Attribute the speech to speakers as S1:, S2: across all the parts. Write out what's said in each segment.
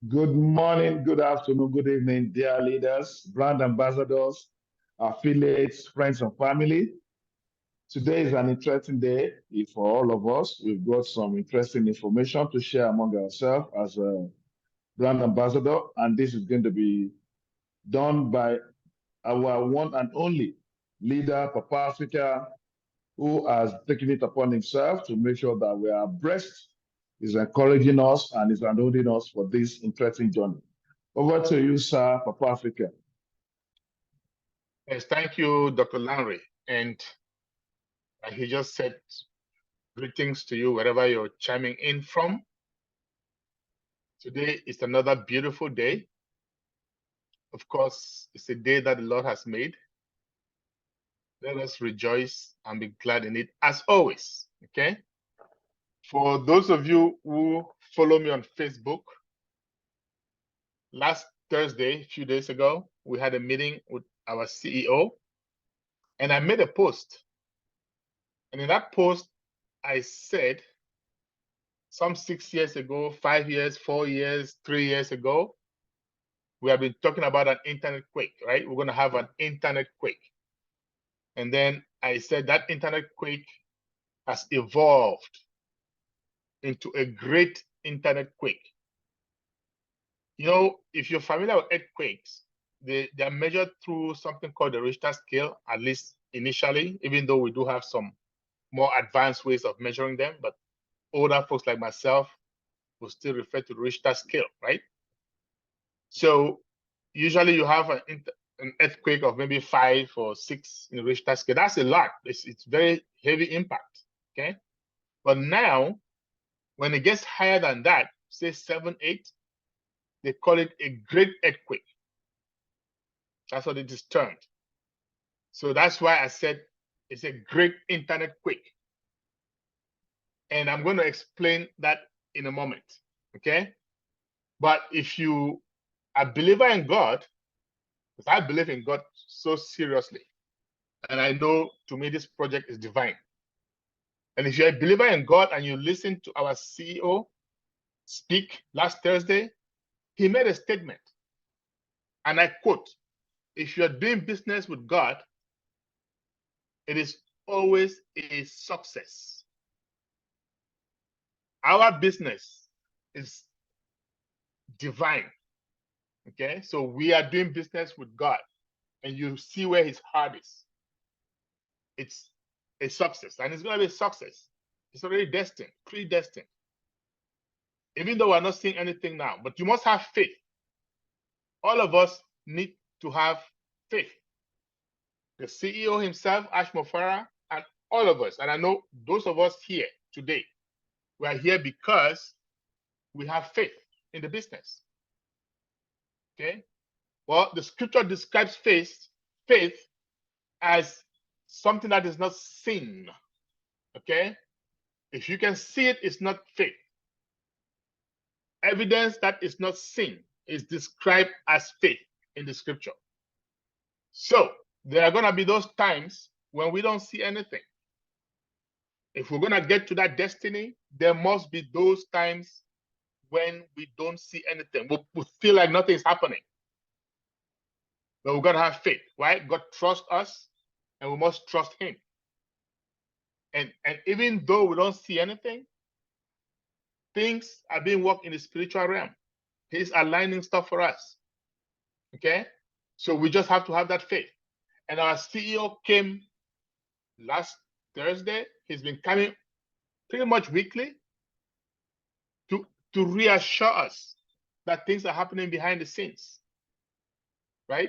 S1: Good morning, good afternoon, good evening, dear leaders, brand ambassadors, affiliates, friends, and family. Today is an interesting day for all of us. We've got some interesting information to share among ourselves as a brand ambassador, and this is going to be done by our one and only leader, Papa Africa, who has taken it upon himself to make sure that we are abreast, is encouraging us and is unholding us for this interesting journey. Over to you, sir, Papa Africa.
S2: Yes, thank you, Dr. Lanry. And he just said greetings to you wherever you're chiming in from. Today is another beautiful day. Of course, it's a day that the Lord has made. Let us rejoice and be glad in it as always, okay? For those of you who follow me on Facebook, last Thursday, a few days ago, we had a meeting with our CEO, and I made a post. And in that post, I said, some 6 years ago, 5 years, 4 years, 3 years ago, we have been talking about an internet quake, right? We're going to have an internet quake. And then I said that internet quake has evolved into a great internet quake. You know, if you're familiar with earthquakes, they are measured through something called the Richter scale, at least initially, even though we do have some more advanced ways of measuring them. But older folks like myself will still refer to the Richter scale, right? So usually you have an earthquake of maybe 5 or 6 in the Richter scale. That's a lot. It's very heavy impact, okay? But now, when it gets higher than that, say 7, 8, they call it a great earthquake. That's what it is termed. So that's why I said it's a great internet quake. And I'm going to explain that in a moment, okay? But if you are a believer in God, because I believe in God so seriously, and I know to me this project is divine. And if you're a believer in God and you listen to our CEO speak last Thursday, he made a statement. And I quote, if you're doing business with God, it is always a success. Our business is divine. Okay, so we are doing business with God, and you see where his heart is. It's a success, and it's going to be a success. It's already destined, predestined. Even though we're not seeing anything now, but you must have faith. All of us need to have faith. The CEO himself, Ash Mofara, and all of us, and I know those of us here today, we are here because we have faith in the business. Okay? Well, the scripture describes faith as something that is not seen. Okay? If you can see it, it's not faith. Evidence that is not seen is described as faith in the scripture. So there are going to be those times when we don't see anything. If we're going to get to that destiny, there must be those times when we don't see anything. We feel like nothing is happening. But we've got to have faith, right? God trusts us, and we must trust him. And even though we don't see anything, things are being worked in the spiritual realm. He's aligning stuff for us. Okay? So we just have to have that faith. And our CEO came last Thursday. He's been coming pretty much weekly to reassure us that things are happening behind the scenes. Right?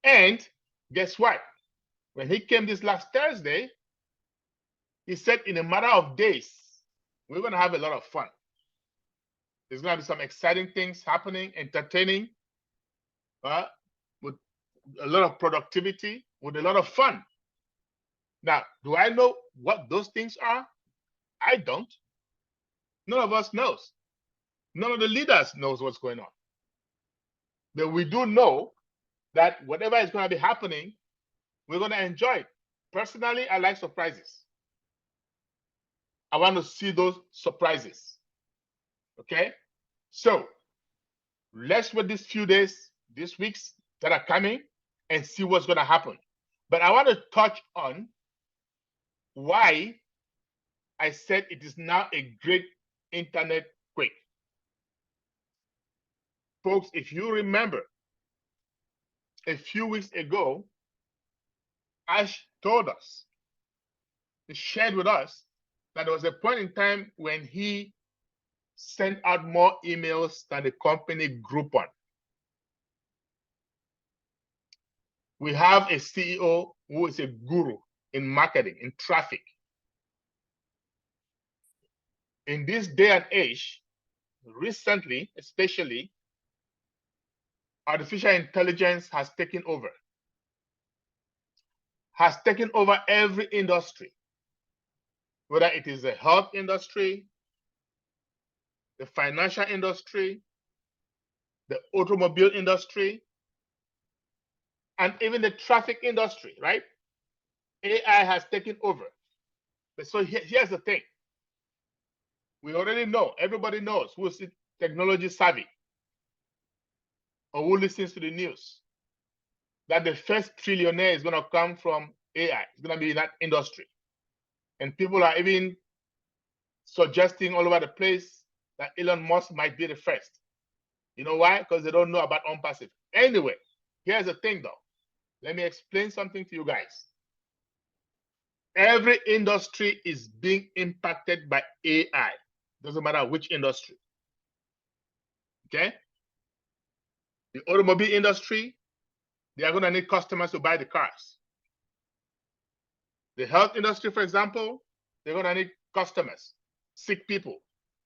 S2: And guess what? When he came this last Thursday, he said in a matter of days, we're going to have a lot of fun. There's going to be some exciting things happening, entertaining, with a lot of productivity, with a lot of fun. Now, do I know what those things are? I don't. None of us knows. None of the leaders knows what's going on. But we do know that whatever is going to be happening, we're going to enjoy it. Personally, I like surprises. I want to see those surprises. Okay? So, Let's wait these few days, these weeks that are coming, and see what's going to happen. But I want to touch on why I said it is now a great internet quake. Folks, if you remember, a few weeks ago, Ash told us, he shared with us that there was a point in time when he sent out more emails than the company Groupon. We have a CEO who is a guru in marketing, in traffic. In this day and age, recently, especially, artificial intelligence has taken over every industry, whether it is the health industry, the financial industry, the automobile industry, and even the traffic industry, right? AI has taken over. But so here's the thing. We already know, everybody knows who's technology savvy or who listens to the news, that the first trillionaire is going to come from AI. It's going to be in that industry. And people are even suggesting all over the place that Elon Musk might be the first. You know why? Because they don't know about ONPASSIVE. Anyway, here's the thing though. Let me explain something to you guys. Every industry is being impacted by AI. Doesn't matter which industry. Okay? The automobile industry, they are going to need customers to buy the cars. The health industry, for example, they're going to need customers, sick people,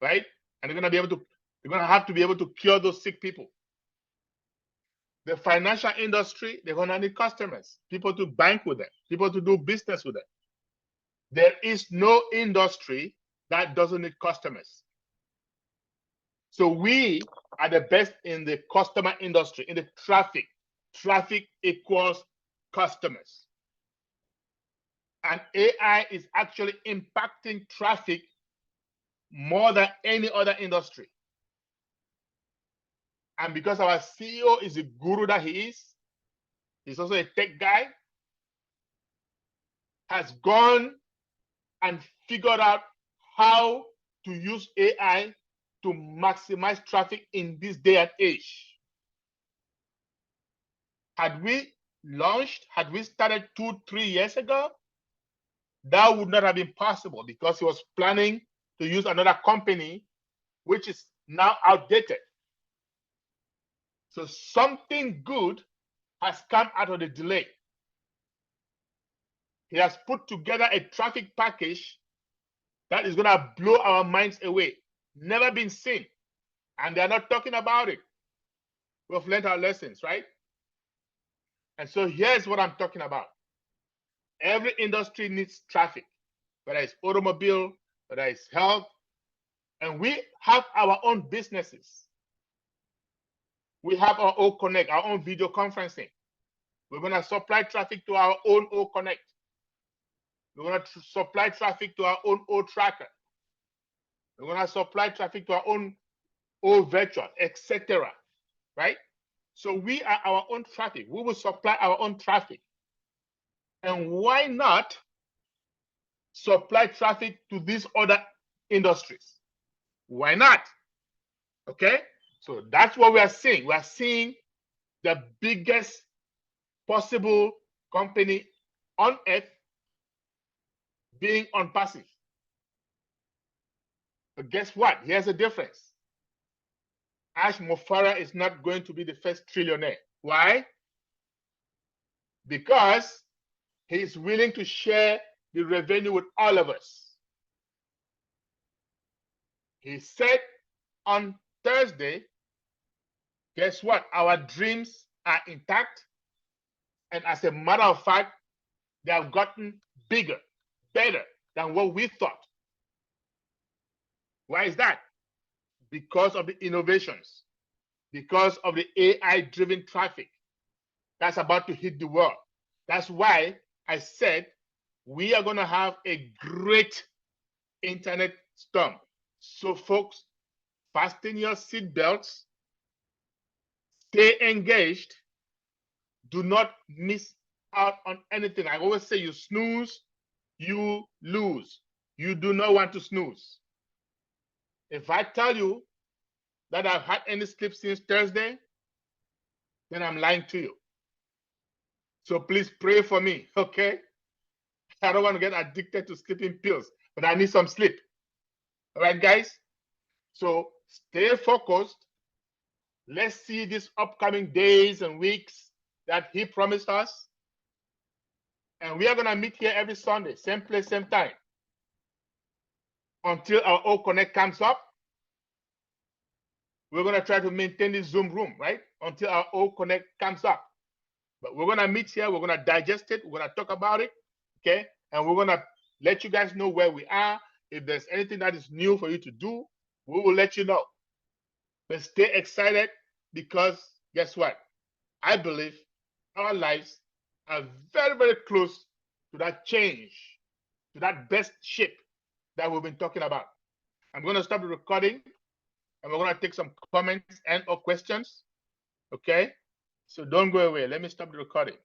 S2: right? And they're going to have to be able to cure those sick people. The financial industry, they're going to need customers, people to bank with them, people to do business with them. There is no industry that doesn't need customers. So we are the best in the customer industry, in the traffic. Traffic equals customers. And AI is actually impacting traffic more than any other industry. And because our CEO is a guru that he is, he's also a tech guy, has gone and figured out how to use AI to maximize traffic in this day and age. Had we started 2-3 years ago, that would not have been possible because he was planning to use another company which is now outdated. So something good has come out of the delay. He has put together a traffic package that is going to blow our minds away. Never been seen. And they're not talking about it. We've learned our lessons, right? And so here's what I'm talking about. Every industry needs traffic, whether it's automobile, whether it's health. And we have our own businesses. We have our own Connect, our own video conferencing. We're going to supply traffic to our own O Connect. We're going to supply traffic to our own O Tracker. We're going to supply traffic to our own O Virtual, etc. Right? So we are our own traffic. We will supply our own traffic. And why not supply traffic to these other industries? Why not? Okay? So that's what we are seeing. We are seeing the biggest possible company on earth being ONPASSIVE. But guess what? Here's the difference. Ash Mofara is not going to be the first trillionaire. Why? Because he is willing to share the revenue with all of us. He said on Thursday, guess what? Our dreams are intact. And as a matter of fact, they have gotten bigger, better than what we thought. Why is that? Because of the innovations, because of the AI-driven traffic that's about to hit the world. That's why I said we are going to have a great internet storm. So folks, fasten your seatbelts Stay engaged. Do not miss out on anything. I always say you snooze, you lose. You do not want to snooze. If I tell you that I've had any sleep since Thursday, then I'm lying to you. So please pray for me, okay? I don't want to get addicted to sleeping pills, but I need some sleep. All right, guys? So stay focused. Let's see these upcoming days and weeks that he promised us. And we are going to meet here every Sunday, same place, same time, until our O Connect comes up. We're going to try to maintain this Zoom room, right? Until our O Connect comes up. But we're going to meet here. We're going to digest it. We're going to talk about it, okay? And we're going to let you guys know where we are. If there's anything that is new for you to do, we will let you know. But stay excited, because guess what? I believe our lives are very, very close to that change, to that best shape that we've been talking about. I'm going to stop the recording, and we're going to take some comments and or questions, okay? So don't go away. Let me stop the recording.